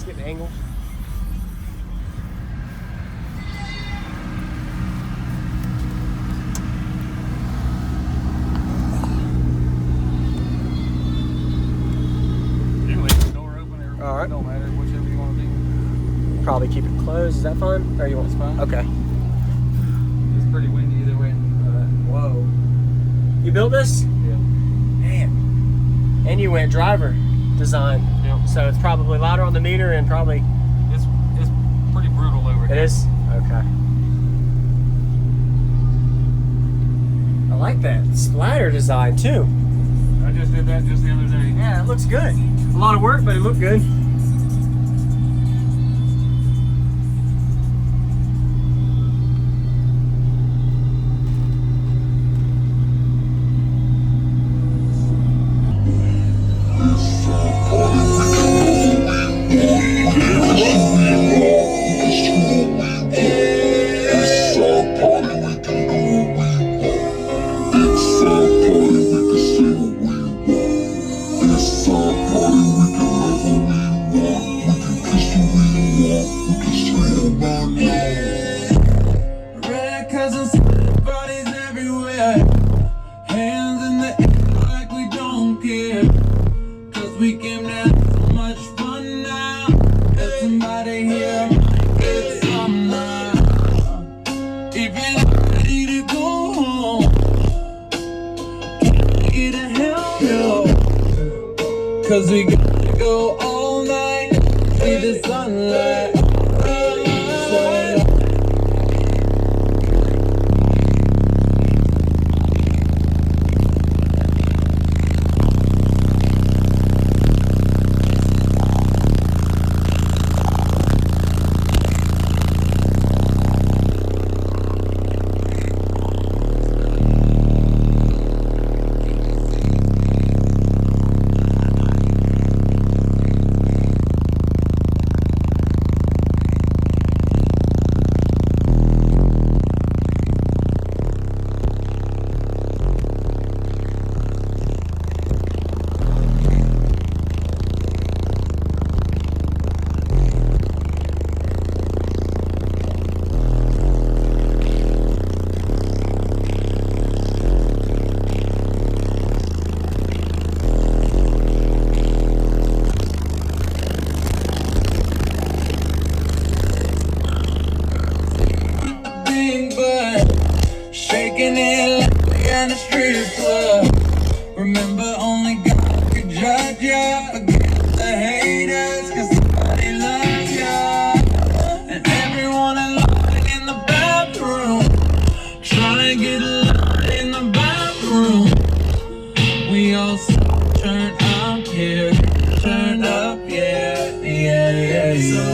Just get the angle. You can leave the door open. All right. It don't matter, whichever you want to do. Probably keep it closed. Is that fine? Or you want? It's fine. Okay. It's pretty windy either way. Whoa. You built this? Yeah. Man. And you went driver design. Yep. So it's probably louder on the meter and probably. It's pretty brutal over here. It is? Okay. I like that splatter design too. I just did that just the other day. Yeah, it looks good. A lot of work, but it looked good. Cause we gotta go all night, see the sunlight. Shaking it like on the street club. Remember, only God could judge ya. Forget the haters, cause somebody loves ya. And everyone alone in the bathroom, trying to get alone in the bathroom. We all turn up here, turn up, yeah, yeah, yeah. So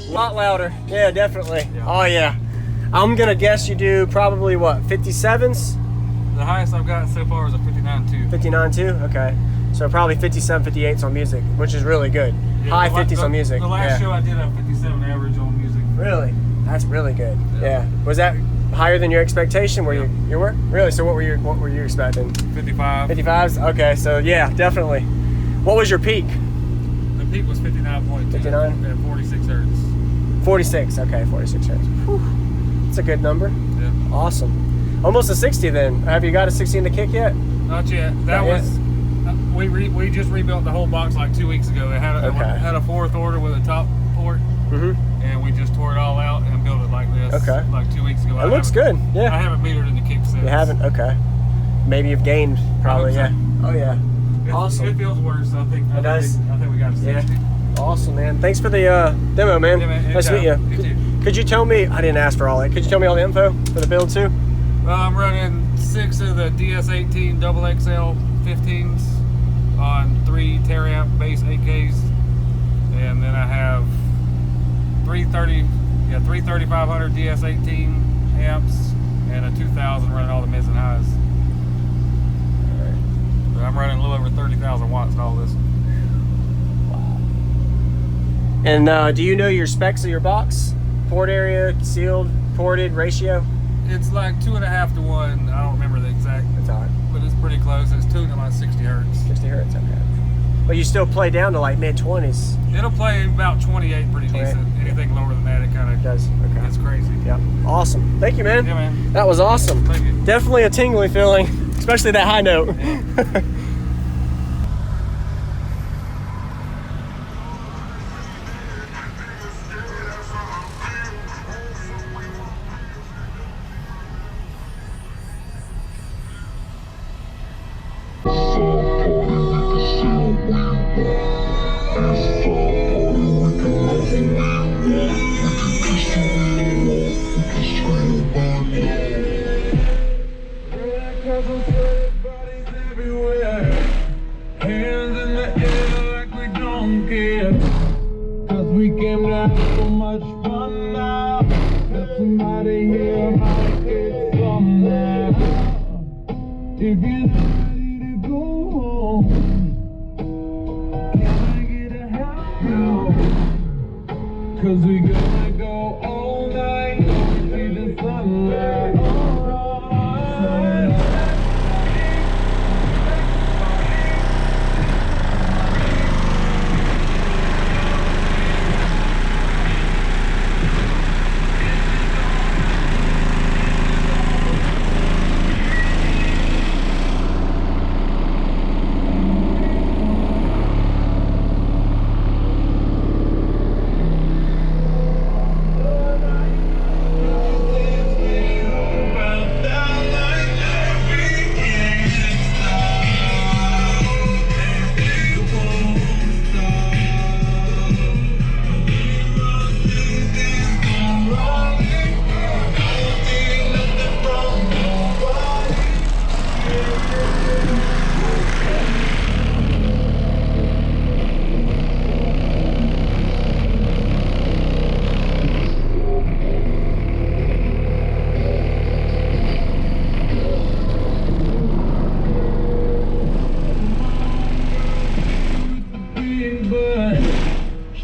A lot louder. Yeah, definitely. Yeah. Oh yeah. I'm gonna guess you do probably what, 57s? The highest I've got so far is a 59.2. 59.2? Okay. So probably 57, 58s on music, which is really good. Yeah, high 50s on music. The last show I did a 57 average on music. Really? That's really good. Yeah. Was that higher than your expectation? Were you were? Really? So what were you expecting? 55. 55s? Okay, so yeah, definitely. What was your peak? The peak was 59.2. 59? At 46 hertz. 46, okay, 46 hertz. Whew. That's a good number. Yeah. Awesome. Almost a 60 then. Have you got a 60 in the kick yet? Not yet. That Not was, yet? we just rebuilt the whole box like 2 weeks ago. It had a fourth order with a top port. And we just tore it all out and built it like this. Okay. Like 2 weeks ago. It looks good, yeah. I haven't metered in the kick since. You haven't? Okay. Maybe you've gained, probably, yeah. Oh, yeah. Awesome. It feels worse. I think we got a 60. Yeah. Awesome, man. Thanks for the demo, man. Yeah, man. Nice to meet you. Could you tell me, I didn't ask for all that, could you tell me all the info for the build too? Well, I'm running 6 of the DS18 XXL 15s on 3 Taramp base 8Ks, and then I have 3500 DS18 amps and a 2000 running all the mids and highs. So I'm running a little over 30,000 watts to all this. And do you know your specs of your box? Port area, sealed, ported, ratio? It's like 2.5 to 1. I don't remember the exact. That's all right. But it's pretty close. It's tuned at like 60 hertz. 60 hertz, okay. But you still play down to like mid-20s. It'll play about 28 pretty decent. Anything lower than that, it kind of does. Okay. It's crazy. Yeah. Awesome. Thank you, man. Yeah, man. That was awesome. Thank you. Definitely a tingly feeling, especially that high note. Yeah. Hands in the air like we don't care. 'Cause we came to have so much fun now. That somebody here might get some now. If you're not ready to go home, can I get a help now? 'Cause we gonna go all night, see the sunlight.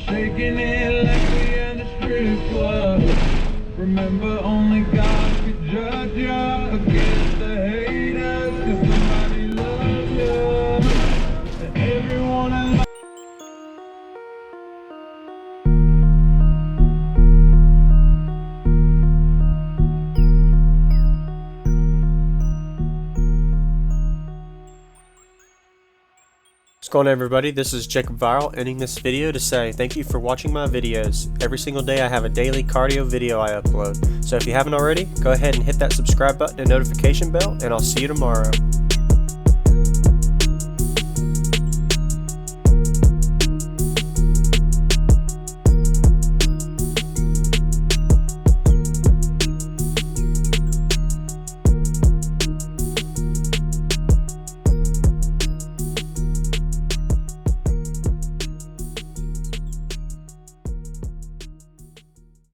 Shaking it like we in a strip club. Remember, only God could judge ya against the haters. 'Cause somebody loves ya, and everyone I love. What's going on, everybody? This is Jacob Viral, ending this video to say thank you for watching my videos. Every single day I have a daily cardio video I upload. So if you haven't already, go ahead and hit that subscribe button and notification bell, and I'll see you tomorrow.